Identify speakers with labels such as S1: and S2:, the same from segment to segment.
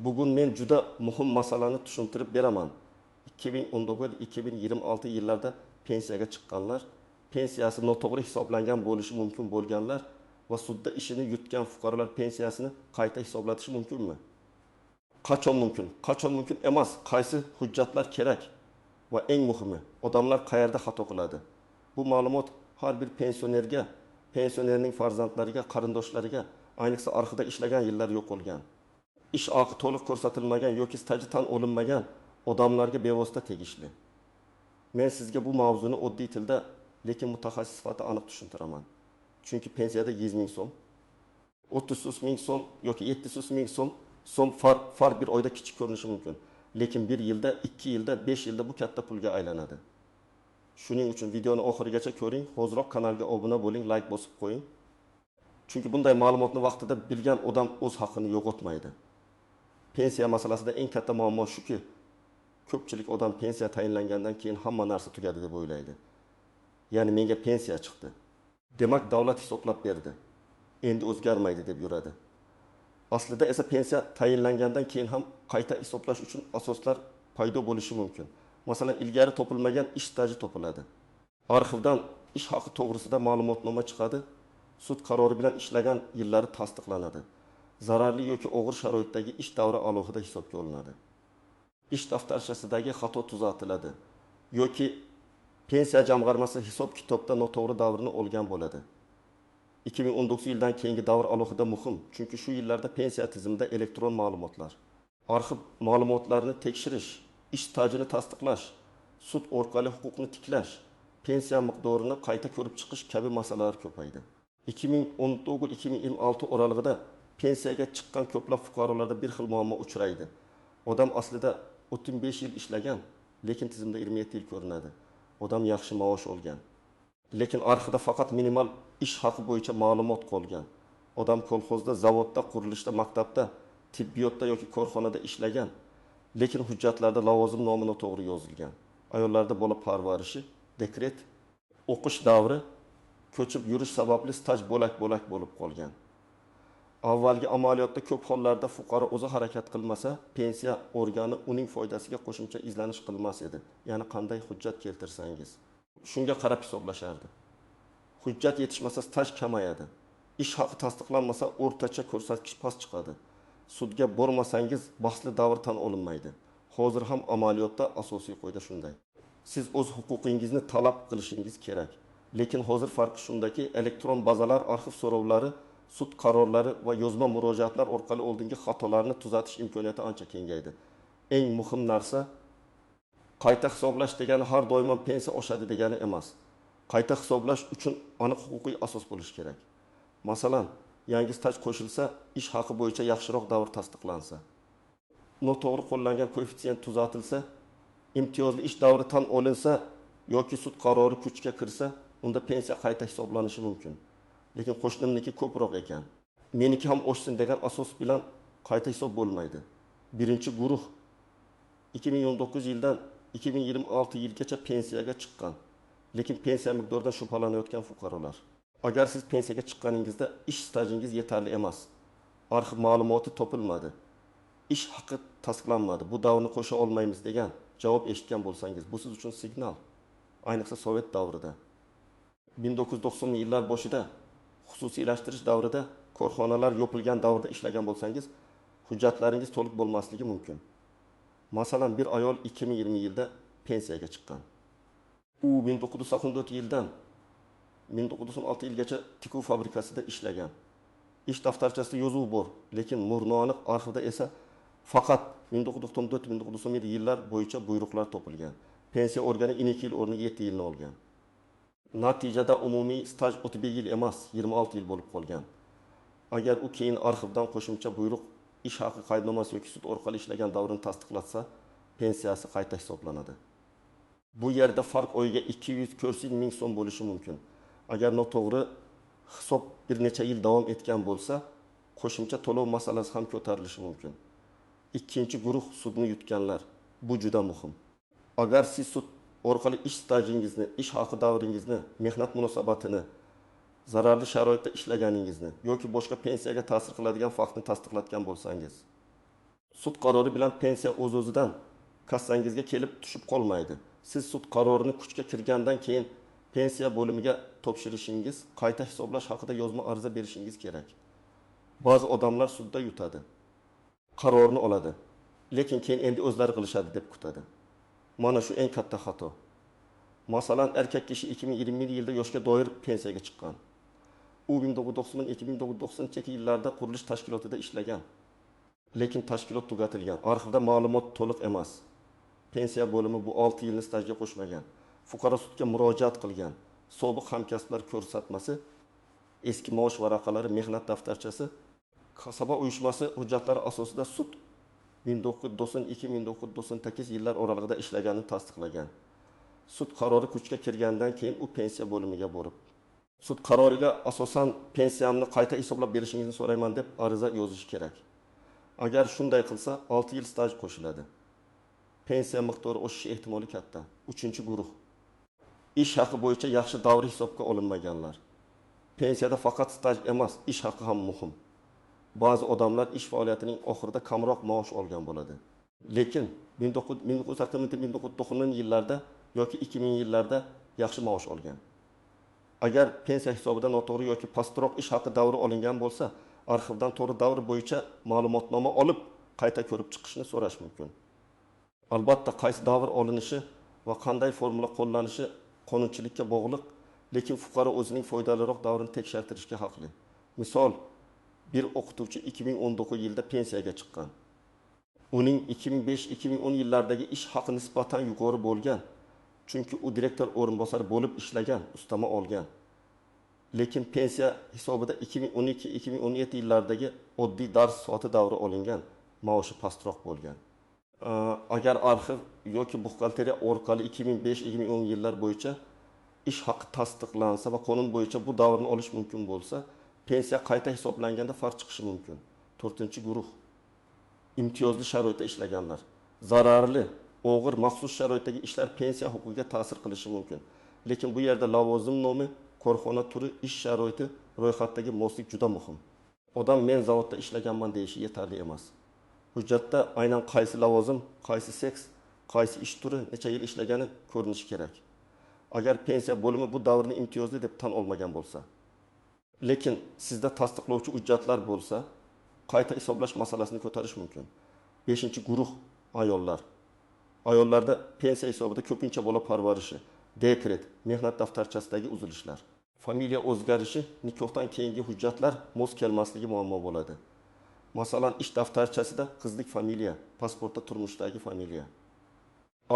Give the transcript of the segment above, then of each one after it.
S1: Bugun men juda muhim masalani tushuntirib beraman. 2019-2026 yillarda pensiyaga chiqqanlar, pensiyasi noto'g'ri hisoblangan bo'lishi mumkin bo'lganlar va sudda ishini yutgan fuqarolar pensiyasini qayta hisoblatishi mumkinmi? Qachon mumkin? Qachon mumkin emas? Qaysi hujjatlar kerak? Va eng muhimi, odamlar qayerda xato qiladi? Bu ma'lumot har bir pensionerga, pensionerning farzandlariga, qarindoshlariga, ayniqsa arxivda ishlagan yillar yo'qolgan, ish haqi to'liq ko'rsatilmagan yoki staji tan olinmagan odamlarga bevosita tegishli. Men sizga bu mavzuni oddiy tilda, lekin mutaxassis sifatida aniq tushuntiraman. Chunki pensiyada 100 ming so'm, 30 ming so'm yoki 700 ming so'm farq bir oyda kichik ko'rinishi mumkin. Lekin 1 yilda, 2 yilda, 5 yilda bu katta pulga aylanadi. Shuning uchun videoni oxirigacha ko'ring, hoziroq kanalga obuna bo'ling, like bosib qo'ying. Chunki bunday ma'lumotni vaqtida bilgan odam o'z haqqini yo'qotmaydi. Pensiya masalasida eng katta muammo shuki, ko'pchilik odam pensiya tayinlangandan keyin hamma narsa tugadi deb o'ylaydi. Ya'ni menga pensiya chiqdi. Demak, davlat hisoblab berdi. Endi o'zgarmaydi deb yuradi. Aslida esa pensiya tayinlangandan keyin ham qayta hisoblash uchun asoslar paydo bo'lishi mumkin. Masalan, ilgari topilmagan ish staji topiladi. Arxivdan ish haqi to'g'risida ma'lumotnoma chiqadi. Sud qarori bilan ishlagan yillari tasdiqlanadi. Zararli yoki og'ir sharoitdagi ish davri alohida hisobga olinadi. Ish daftarchasidagi xato tuzatiladi yoki pensiya jamg'armasi hisob kitobda noto'g'ri davrni olgan bo'ladi. 2019 yildan keyingi davr alohida muhim, chunki shu yillarda pensiya tizimida elektron ma'lumotlar, arxiv ma'lumotlarini tekshirish, ish stajini tasdiqlash, sud orqali huquqni tiklash, pensiya miqdorini qayta ko'rib chiqish kabi masalalar ko'paydi. 2019-2026 oralig'ida pensiyaga chiqqan ko'plab fuqarolarda bir xil muammo uchraydi. Odam aslida 35 yil ishlagan, lekin tizimda 27 yil ko'rinadi. Odam yaxshi maosh olgan, lekin arxivda faqat minimal ish haqi bo'yicha ma'lumot qolgan. Odam kolxozda, zavodda, qurilishda, maktabda, tibbiyotda yoki korxonada ishlagan, lekin hujjatlarda lavozim nomi noto'g'ri yozilgan. Ayollarda bola parvarishi, dekret, o'qish davri, ko'chib yurish sababli staj bo'lak-bo'lak bo'lib qolgan. Avvalgi amaliyotda ko'p hollarda fuqaro o'zi harakat qilmasa, pensiya organi uning foydasiga qo'shimcha izlanish qilmas edi. Ya'ni qanday hujjat keltirsangiz, shunga qarab hisoblashardi. Hujjat yetishmasa staj kamayadi. Ish haqi tasdiqlanmasa o'rtacha ko'rsatkich past chiqadi. Sudga bormasangiz bahsli davr tan olinmaydi. Hozir ham amaliyotda asosiy qoida shunday. Siz o'z huquqingizni talab qilishingiz kerak. Lekin hozir farqi shundaki, elektron bazalar, arxiv so'rovlari, sud qarorlari va yozma murojaatlar orqali oldingi xatolarni tuzatish imkoniyati ancha kengaydi. Eng muhim narsa, qayta hisoblash degani har doim pensiya oshadi degani emas. Qayta hisoblash uchun aniq huquqiy asos bo'lishi kerak. Masalan, yangi staj qo'shilsa, ish haqi bo'yicha yaxshiroq davr tasdiqlansa, noto'g'ri qo'llangan koeffitsient tuzatilsa, imtiyozli ish davri tan olinsa yoki sud qarori kuchga kirsa, unda pensiya qayta hisoblanishi mumkin. Lekin qo'shnimniki ko'proq ekan, meniki ham oshsin degan asos bilan qayta hisob bo'lmaydi. Birinchi guruh 2019 yildan 2026 yilgacha pensiyaga chiqqan, lekin pensiya miqdoridan shubhalanayotgan fuqarolar. Agar siz pensiyaga chiqqaningizda ish stajingiz yetarli emas, arxiv ma'lumoti topilmadi, ish haqi tasdiqlanmadi, bu davrni qo'sha olmaymiz degan javob eshitgan bo'lsangiz, bu siz uchun signal. Ayniqsa Sovet davrida, 1990 yillar boshida xususiylashtirish davrida, korxonalar yopilgan davrda ishlagan bo'lsangiz, hujjatlaringiz to'liq bo'lmasligi mumkin. Masalan, bir ayol 2020 yilda pensiyaga chiqqan. U 1994 yildan 1996 yilgacha tikuv fabrikasida ishlagan. Ish daftarchasida yozuv bor, lekin murnoaniq arxivda esa faqat 1994-1997 yillar bo'yicha buyruqlar topilgan. Pensiya organi 12 yil o'rniga 7 yilni olgan. Natijada umumiy staj 31 yil emas, 26 yil bo'lib qolgan. Agar u keyin arxivdan qo'shimcha buyruq, ish haqi qaydnomasi yoki sud orqali ishlagan davrini tasdiqlatsa, pensiyasi qayta hisoblanadi. Bu yerda farq oyiga 240 ming so'm bo'lishi mumkin. Agar noto'g'ri hisob bir necha yil davom etgan bo'lsa, qo'shimcha to'lov masalasi ham ko'tarilishi mumkin. Ikkinchi guruh sudni yutganlar. Bu juda muhim. Agar siz sud orqali ish stajingizni, ish haqi davringizni, mehnat munosabatini, zararli sharoitda ishlaganingizni yoki boshqa pensiyaga ta'sir qiladigan faktni tasdiqlatgan bo'lsangiz, Sud qarori bilan pensiya o'z-o'zidan kassangizga kelib tushib qolmaydi. Siz sud qarorini kuchga kirgandan keyin pensiya bo'limiga topshirishingiz, qayta hisoblash haqida yozma ariza berishingiz kerak. Ba'zi odamlar sudda yutadi. Qarorni oladi. Lekin keyin endi o'zlari qilishadi deb kutadi. Mana shu eng katta xato. Masalan, erkak kishi 2020-yilda yoshga doir pensiyaga chiqqan. U 1990-2090 yillarda qurilish tashkilotida ishlagan. Lekin tashkilot tugatilgan. Arxivda ma'lumot to'liq emas. Pensiya bo'limi bu 6 yilni stajga qo'shmagan. Fuqaro sudga murojaat qilgan. Sobiq hamkasblar ko'rsatmasi, eski maosh varaqalari, mehnat daftarchasi, kasaba uyushmasi hujjatlari asosida sud 1992-1998 yillar oralig'ida ishlaganini tasdiqlagan. Sud qarori kuchga kirgandan keyin u pensiya bo'limiga borib, sud qaroriga asosan pensiyamni qayta hisoblab berishingizni so'rayman deb ariza yozish kerak. Agar shunday qilsa, 6 yil staj qo'shiladi. Pensiya miqdori oshishi ehtimoli katta. 3-guruh. Ish haqi bo'yicha yaxshi davri hisobga olinmaganlar. Pensiyada faqat staj emas, ish haqi ham muhim. Ba'zi odamlar ish faoliyatining oxirida kamroq maosh olgan bo'ladi. Lekin 1990 yillarda yoki 2000 yillarda yaxshi maosh olgan. Agar pensiya hisobidan noto'g'ri yoki pastroq ish haqi davri olingan bo'lsa, arxivdan to'g'ri davr bo'yicha ma'lumotnoma olib, qayta ko'rib chiqishni so'rash mumkin. Albatta, qaysi davr olinishi va qanday formula qo'llanishi qonunchilikka bog'liq, lekin fuqaro o'zining foydaliroq davrini tekshirtirishga haqli. Misol, bir o'qituvchi 2019 yilda pensiyaga chiqqan. Uning 2005-2010 yillardagi ish haqi nisbatan yuqori bo'lgan. Chunki u direktor o'rinbosari bo'lib ishlagan, ustama olgan. Lekin pensiya hisobida 2012-2017 yillardagi oddiy dars soati davri olingan, maoshi pastroq bo'lgan. Agar arxiv yoki buxgalteriya orqali 2005-2010 yillar bo'yicha ish haqi tasdiqlansa va qonun bo'yicha bu davrni olish mumkin bo'lsa, pensiya qayta hisoblanganda farq chiqishi mumkin. 4-guruh. Imtiyozli sharoitda ishlaganlar. Zararli, og'ir maxsus sharoitdagi ishlar pensiya huquqiga ta'sir qilishi mumkin. Lekin bu yerda lavozim nomi, korxona turi, ish sharoiti, ro'yxatdagi moslik juda muhim. Odam men zavodda ishlaganman deyishi yetarli emas. Hujjatda aynan qaysi lavozim, qaysi seks, qaysi ish turi, necha yil ishlagani ko'rinishi kerak. Agar pensiya bo'limi bu davrni imtiyozli deb tan olmagan bo'lsa, lekin sizda tasdiqlovchi hujjatlar bo'lsa, qayta hisoblash masalasini ko'tarish mumkin. 5-guruh ayollar. Ayollarda pensiya hisobida ko'pincha bola parvarishi, dekret, mehnat daftarchasidagi uzilishlar, familiya o'zgarishi, nikohdan keyingi hujjatlar mos kelmasligi muammo bo'ladi. Masalan, ish daftarchasida qizlik familiya, pasportda turmushdagi familiya.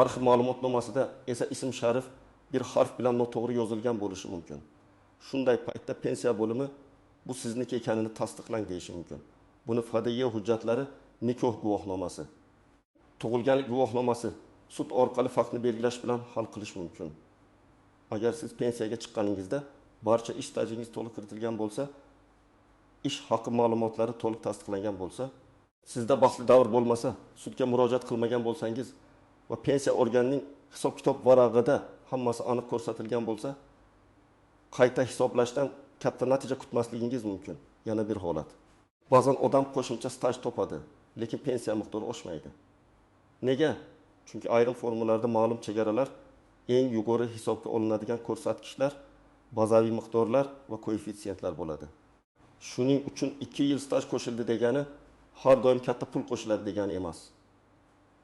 S1: Arxiv ma'lumotnomasida esa ism sharif bir harf bilan noto'g'ri yozilgan bo'lishi mumkin. Shunday paytda pensiya bo'limi bu sizniki ekanini tasdiqlang deyishi mumkin. Buni fadaiya hujjatlari, nikoh guvohnomasi, tug'ilganlik guvohnomasi sud orqali faktni belgilash bilan hal qilish mumkin. Agar siz pensiyaga chiqqaningizda barcha ish stajingiz to'liq kiritilgan bo'lsa, ish haqi ma'lumotlari to'liq tasdiqlangan bo'lsa, sizda bahsli davr bo'lmasa, sudga murojaat qilmagan bo'lsangiz va pensiya organining hisob-kitob varag'ida hammasi aniq ko'rsatilgan bo'lsa, qayta hisoblashdan katta natija kutmasligingiz mumkin. Yana bir holat. Ba'zan odam qo'shimcha staj topadi, lekin pensiya miqdori oshmaydi. Nega? Chunki ayrim formalarda ma'lum chegaralar, eng yuqori hisobga olinadigan ko'rsatkichlar, bazaviy miqdorlar va koeffitsiyentlar bo'ladi. Shuning uchun 2 yil staj qo'shildi degani har doim katta pul qo'shiladi degani emas.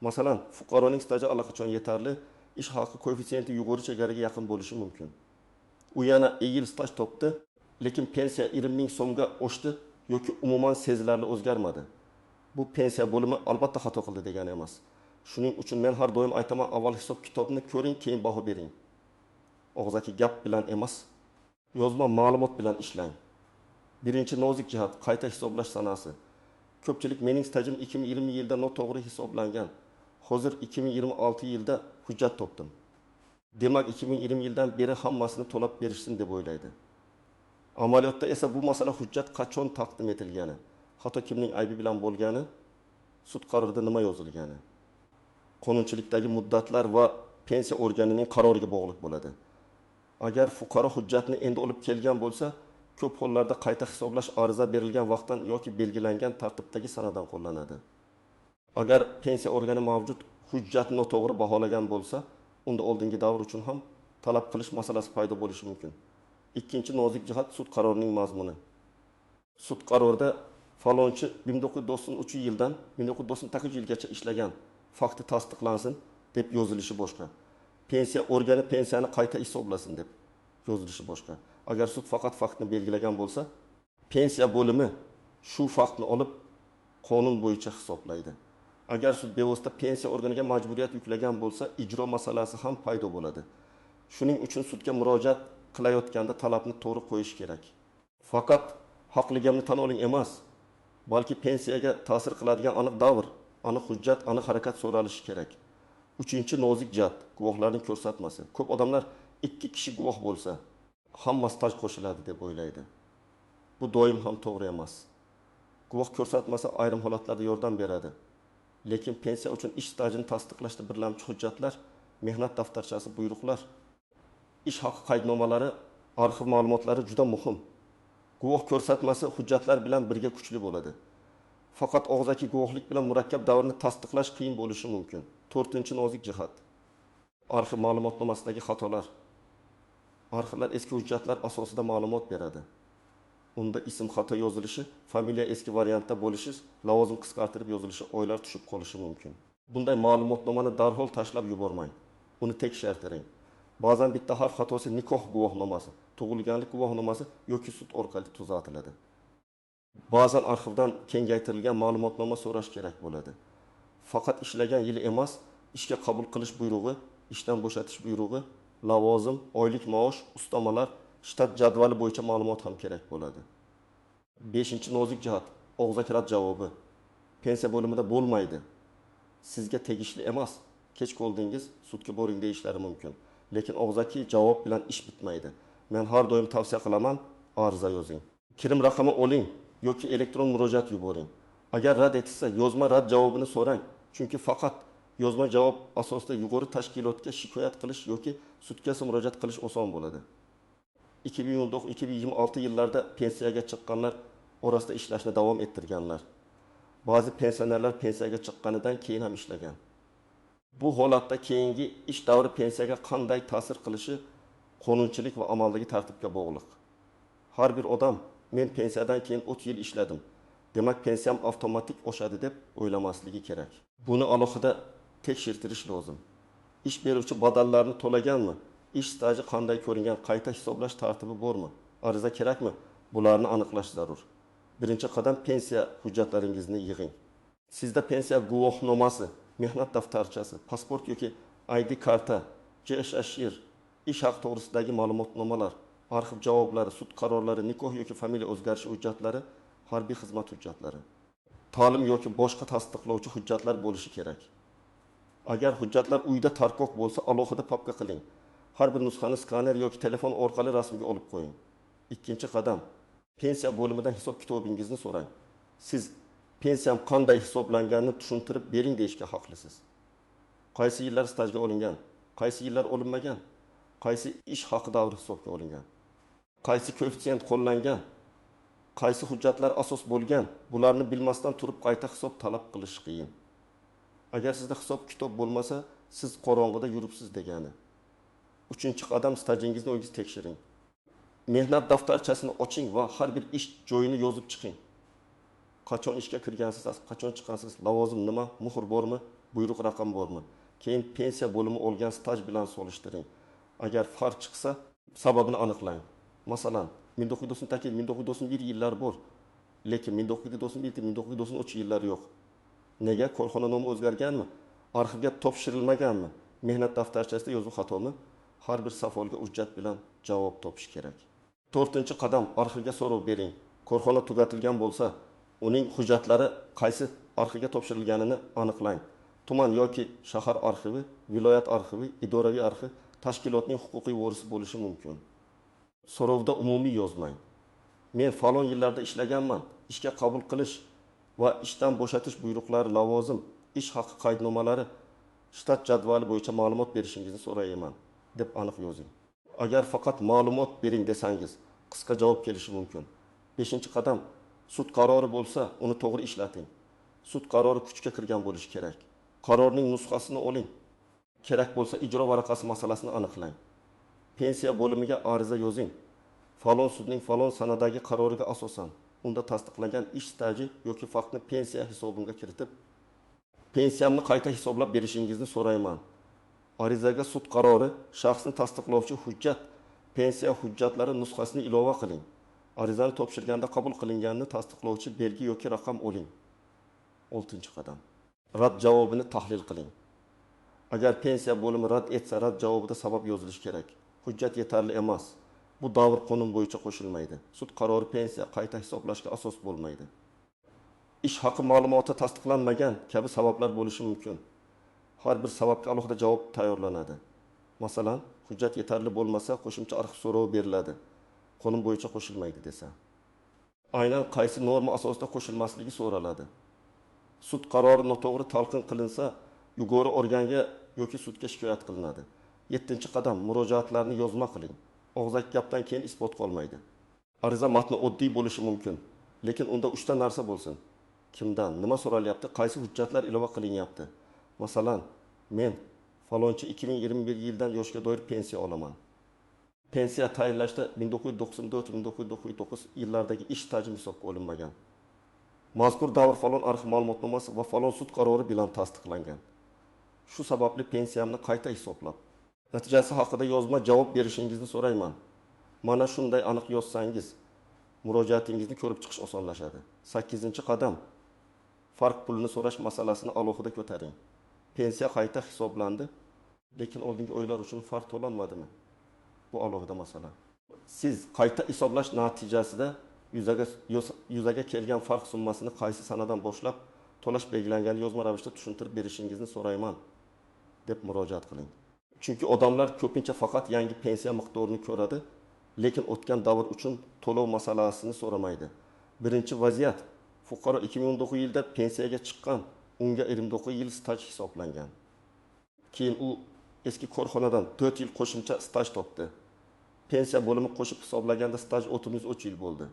S1: Masalan, fuqaroning staji allaqachon yetarli, ish haqi koeffitsiyenti yuqori chegaraga yaqin bo'lishi mumkin. U yana 2 yil staj topdi, lekin pensiya 20 ming so'mga oshdi yoki umuman sezilarli o'zgarmadi. Bu pensiya bo'limi albatta xato qildi degani emas. Shuning uchun men har doim aytaman, avval hisob-kitobni ko'ring, keyin baho bering. Og'zaki gap bilan emas, yozma ma'lumot bilan ishlang. Birinchi nozik jihat qayta hisoblash sanasi. Ko'pchilik mening stajim 2020 yilda noto'g'ri hisoblangan. Hozir 2026 yilda hujjat topdim. Demak 2020 yildan beri hammasini to'lab berishsin deb o'ylaydi. Amaliyotda esa bu masala hujjat qachon taqdim etilgani, hatto kimning aybi bilan bo'lgani, sud qarorida nima yozilgani, qonunchilikdagi muddatlar va pensiya organining qaroriga bog'liq bo'ladi. Agar fuqaro hujjatni endi olib kelgan bo'lsa, ko'p hollarda qayta hisoblash ariza berilgan vaqtdan yoki belgilangan tartibdagi sanadan qo'llanadi. Agar pensiya organi mavjud hujjatni noto'g'ri baholagan bo'lsa, unda oldingi davr uchun ham talab qilish masalasi paydo bo'lishi mumkin. Ikkinchi nozik jihat sud qarorining mazmuni. Sud qarorida falonchi 1993 yildan 1998 yilgacha ishlagan fakti tasdiqlansin deb yozilishi boshqa. Pensiya organi pensiyani qayta hisoblasin deb yozilishi boshqa. Agar sud faqat faktni belgilagan bo'lsa, pensiya bo'limi shu faktni olib qonun bo'yicha hisoblaydi. Agar sud bevosita pensiya organiga majburiyat yuklagan bo'lsa, ijro masalasi ham paydo bo'ladi. Shuning uchun sudga murojaat qilayotganda talabni to'g'ri qo'yish kerak. Faqat haqligimni tan oling emas, balki pensiyaga ta'sir qiladigan aniq davr, aniq hujjat, aniq harakat so'ralishi kerak. Uchinchi nozik jihat guvohlarning ko'rsatmasi. Ko'p odamlar 2 kishi guvoh bo'lsa, hamma staj qo'shiladi deb o'ylaydi. Bu doim ham to'g'ri emas. Guvoh ko'rsatmasi ayrim holatlarda yordam beradi. Lekin pensiya uchun ish stajini tasdiqlashda birlamchi hujjatlar, mehnat daftarchasi, buyruqlar, ish haqi qaydnomalari, arxiv ma'lumotlari juda muhim. Guvoh ko'rsatmasi hujjatlar bilan birga kuchli bo'ladi. Faqat og'zaki guvohlik bilan murakkab davrni tasdiqlash qiyin bo'lishi mumkin. 4-nozik jihat. Arxiv ma'lumotnomasidagi xatolar. Arxivlar eski hujjatlar asosida ma'lumot beradi. Unda ism xato yozilishi, familiya eski variantda bo'lishi, lavozim qisqartirib yozilishi, oylar tushib qolishi mumkin. Bunday ma'lumotnomani darhol tashlab yubormang. Uni tekshirtiring. Ba'zan bitta harf xatosi nikoh guvohnomasi, tug'ilganlik guvohnomasi yoki sud orqali tuzatiladi. Ba'zan arxivdan kengaytirilgan ma'lumotnoma so'rash kerak bo'ladi. Faqat ishlagan yili emas, ishga qabul qilish buyrug'i, ishdan bo'shatish buyrug'i, lavozim, oylik maosh, ustamalar, shtat jadvali bo'yicha ma'lumot ham kerak bo'ladi. 5-nozik jihat og'zaki rad javobi. Pensiya bo'limida bo'lmaydi. Sizga tegishli emas. Kech qoldingiz, sudga boring deyishlari mumkin. Lekin og'zaki javob bilan ish bitmaydi. Men har doim tavsiya qilaman, ariza yozing. Kirim raqami oling yoki elektron murojaat yuboring. Agar rad etilsa, yozma rad javobini so'rang. Chunki faqat yozma javob asosida yuqori tashkilotga shikoyat qilish yoki sudga murojaat qilish oson bo'ladi. 2019-2026 yillarda pensiyaga chiqqanlar orasida ishlashni davom ettirganlar. Ba'zi pensionerlar pensiyaga chiqqanidan keyin ham ishlagan. Bu holatda keyingi ish davri pensiyaga qanday ta'sir qilishi qonunchilik va amaldagi tartibga bog'liq. Har bir odam men pensiyadan keyin 30 yil ishladim, demak pensiyam avtomatik oshadi deb o'ylamasligi kerak. Buni alohida tekshirtirish lozim. Ish beruvchi badallarni to'laganmi? Ish staji qanday ko'ringan, qayta hisoblash tartibi bormi? Ariza kerakmi? Bularni aniqlash zarur. Birinchi qadam pensiya hujjatlaringizni yig'ing. Sizda pensiya guvohnomasi, mehnat daftarchasi, pasport yoki ID karta, JSHR, ish haqi to'g'risidagi ma'lumotnomalar, arxiv javoblari, sud qarorlari, nikoh yoki familiya o'zgarishi hujjatlari, harbiy xizmat hujjatlari, ta'lim yoki boshqa tasdiqlovchi hujjatlar bo'lishi kerak. Agar hujjatlar uyda tarqoq bo'lsa, alohida papka qiling. Har bir nusxani skaner yoki telefon orqali rasmga olib qo'ying. Ikkinchi qadam, pensiya bo'limidan hisob kitobingizni so'rang. Siz pensiyam qanday hisoblanganini tushuntirib bering deyishga haqlisiz. Qaysi yillar stajga olingan, qaysi yillar olinmagan, qaysi ish haqi davri hisobga olingan, qaysi koeffitsient qo'llangan, qaysi hujjatlar asos bo'lgan, bularni bilmasdan turib qayta hisob talab qilish qiyin. Agar sizda hisob kitob bo'lmasa, siz qorong'ida yuribsiz degani. Uchinchi qadam, stajingizni o'zingiz tekshiring. Mehnat daftarchasini oching va har bir ish joyini yozib chiqing. Qachon ishga kirgansiz, qachon chiqasiz, lavozim nima, muhr bormi, buyruq raqam bormi? Keyin pensiya bo'limi olgan staj bilan solishtiring. Agar farq chiqsa, sababini aniqlang. Masalan, 1991 yillar bor, lekin 1993 yillar yo'q. Nega? Korxona nomi o'zgarganmi? Arxivga topshirilmaganmi? Mehnat daftarchasida yozuv xatomi? Har bir savolga hujjat bilan javob topish kerak. 4-qadam, arxivga so'rov bering. Korxona tugatilgan bo'lsa, uning hujjatlari qaysi arxivga topshirilganini aniqlang. Tuman yoki shahar arxivi, viloyat arxivi, idoraviy arxiv tashkilotning huquqiy vorisi bo'lishi mumkin. So'rovda umumiy yozmang. Men falon yillarda ishlaganman, ishga qabul qilish va ishdan bo'shatish buyruqlari, lavozim, ish haqi qaydnomalari, shtat jadvali bo'yicha ma'lumot berishingizni so'rayman deb aniq yozing. Agar faqat ma'lumot bering desangiz, qisqa javob kelishi mumkin. 5-qadam, sud qarori bo'lsa, uni to'g'ri ishlating. sud qarori kuchga kirgan bo'lishi kerak. Qarorning nusxasini oling. Kerak bo'lsa ijro varaqasi masalasini aniqlang. Pensiya bo'limiga ariza yozing. Falon sudning falon sanadagi qaroriga asosan unda tasdiqlangan ish staji yoki faktni pensiya hisobimga kiritib, pensiyamni qayta hisoblab berishingizni so'rayman. Arizaga sud qarori, shaxsni tasdiqlovchi hujjat, pensiya hujjatlari nusxasini ilova qiling. Arizani topshirganda qabul qilinganini tasdiqlovchi belgi yoki raqam oling. 6-qadam. Rad javobini tahlil qiling. Agar pensiya bo'limi rad etsa, rad javobida sabab yozilishi kerak. Hujjat yetarli emas. Bu davr qonun bo'yicha qo'shilmaydi. Sud qarori pensiya qayta hisoblashga asos bo'lmaydi. Ish haqi ma'lumoti tasdiqlanmagan kabi sabablar bo'lishi mumkin. Har bir sababga alohida javob tayyorlanadi. Masalan, hujjat yetarli bo'lmasa, qo'shimcha arxiv so'rovi beriladi. Qonun bo'yicha qo'shilmaydi desa. Aynan qaysi norma asosida qo'shilmasligi so'raladi. Sud qarori noto'g'ri talqin qilinsa, yuqori organga yoki sudga shikoyat qilinadi. 7-qadam. Murojaatlarni yozma qiling. Og'zaki gapdan keyin isbot qolmaydi. Ariza matni oddiy bo'lishi mumkin, lekin unda 3 ta narsa bo'lsin. Kimdan, nima so'ralyapti, qaysi hujjatlar ilova qilinyapti? Masalan, men falonchi 2021 yildan yoshga doir pensiya olaman. Pensiya tayinlashda 1994-1999 yillardagi ish stajim hisobga olinmagan. Mazkur davr falon arxiv ma'lumotnomasi va falon sud qarori bilan tasdiqlangan. Shu sababli pensiyamni qayta hisoblab, natijasi haqida yozma javob berishingizni so'rayman. Mana shunday aniq yozsangiz, murojaatingizni ko'rib chiqish osonlashadi. 8-qadam. Farq pulini so'rash masalasini alohida ko'taring. Pensiya qayta hisoblandi, lekin oldingi oylar uchun farq to'lanmadimi? Bu alohida masala. Siz qayta hisoblash natijasida yuzaga kelgan farq summasini qaysi sanadan boshlab to'lash belgilangani yozma ravishda tushuntirib berishingizni so'rayman deb murojaat qiling. Chunki odamlar ko'pincha faqat yangi pensiya miqdorini ko'radi, lekin o'tgan davr uchun to'lov masalasini so'ramaydi. Birinchi vaziyat, fuqaro 2019 yilda pensiyaga chiqqan, unga 29 yil staj hisoblangan. Keyin u eski korxonadan 4 yil qo'shimcha staj topdi. Pensiya bo'limi qo'shib hisoblaganda staj 33 yil bo'ldi.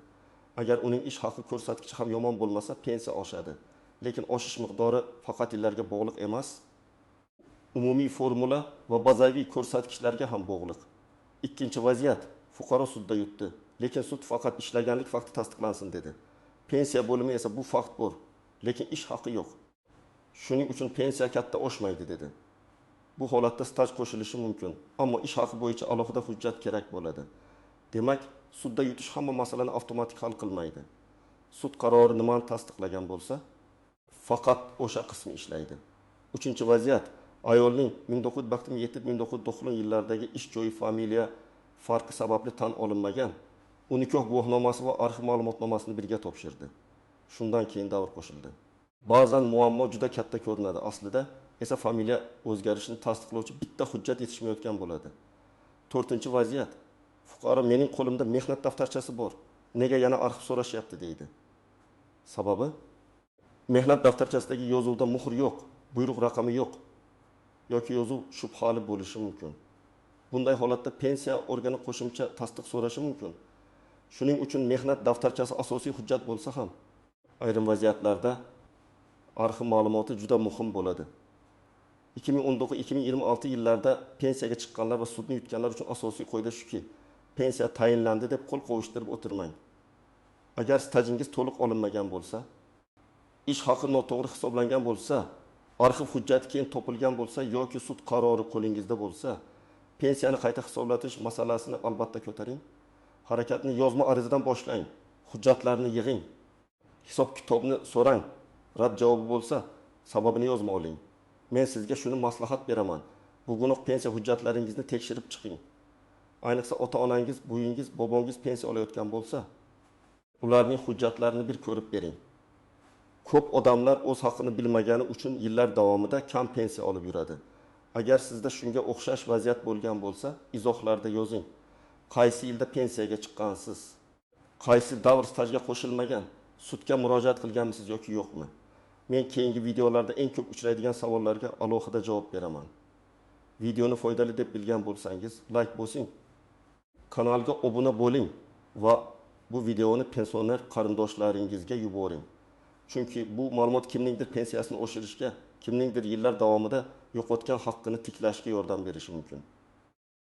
S1: Agar uning ish haqi ko'rsatkichi ham yomon bo'lmasa, pensiya oshadi. Lekin oshish miqdori faqat yillarga bog'liq emas, umumiy formula va bazaviy ko'rsatkichlarga ham bog'liq. Ikkinchi vaziyat, fuqaro sudda yutdi, lekin sud faqat ishlaganlik fakti tasdiqlansin dedi. Pensiya bo'limi esa bu fakt bor, lekin ish haqi yo'q. Shuning uchun pensiya katta oshmaydi dedi. Bu holatda staj qo'shilishi mumkin, ammo ish haqi bo'yicha alohida hujjat kerak bo'ladi. Demak, sudda yutish hamma masalani avtomatik hal qilmaydi. Sud qarori nimani tasdiqlagan bo'lsa, faqat o'sha qismi ishlaydi. 3-vaziyat, ayolning 1997-1990 yillardagi ish joyi familiya farqi sababli tan olinmagan, u nikoh guvohnomasi va arxiv ma'lumotnomasini birga topshirdi. Shundan keyin davr qo'shildi. Ba'zan muammo juda katta ko'rinadi, aslida esa familiya o'zgarishini tasdiqlovchi bitta hujjat yetishmayotgan bo'ladi. 4-vaziyat, fuqaro mening qo'limda mehnat daftarchasi bor, nega yana arxiv so'rashyapti deydi. Sababi, mehnat daftarchasidagi yozuvda muhr yo'q, buyruq raqami yo'q yoki yozuv shubhali bo'lishi mumkin. Bunday holatda pensiya organi qo'shimcha tasdiq so'rashi mumkin. Shuning uchun mehnat daftarchasi asosiy hujjat bo'lsa ham, ayrim vaziyatlarda arxiv ma'lumoti juda muhim bo'ladi. 2019-2026 yillarda pensiyaga chiqqanlar va sudni yutganlar uchun asosiy qoida shuki, pensiya tayinlandi deb qo'l qovushtirib o'tirmang. Agar stajingiz to'liq olinmagan bo'lsa, ish haqi noto'g'ri hisoblangan bo'lsa, arxiv hujjati keyin topilgan bo'lsa yoki sud qarori qo'lingizda bo'lsa, pensiyani qayta hisoblatish masalasini albatta ko'taring. Harakatni yozma arizadan boshlang. Hujjatlarni yig'ing. Hisob kitobni so'rang. Rad javobi bo'lsa, sababini yozma oling. Men sizga shuni maslahat beraman. Bugunoq pensiya hujjatlaringizni tekshirib chiqing. Ayniqsa ota-onangiz, buyingiz, bobongiz pensiya olayotgan bo'lsa, ularning hujjatlarini bir ko'rib bering. Ko'p odamlar o'z haqini bilmagani uchun yillar davomida kam pensiya olib yuradi. Agar sizda shunga o'xshash vaziyat bo'lgan bo'lsa, izohlarda yozing. Qaysi yilda pensiyaga chiqqansiz? Qaysi davr stajga qo'shilmagan? Sudga murojaat qilganmisiz yoki yo'qmi? Men keyingi videolarda eng ko'p uchraydigan savollarga alohida javob beraman. Videoni foydali deb bilgan bo'lsangiz, like bosing. Kanalga obuna bo'ling va bu videoni pensioner qarindoshlaringizga yuboring. Chunki bu ma'lumot kimningdir pensiyasini oshirishga, kimningdir yillar davomida yo'qotgan haqqini tiklashga yordam berishi mumkin.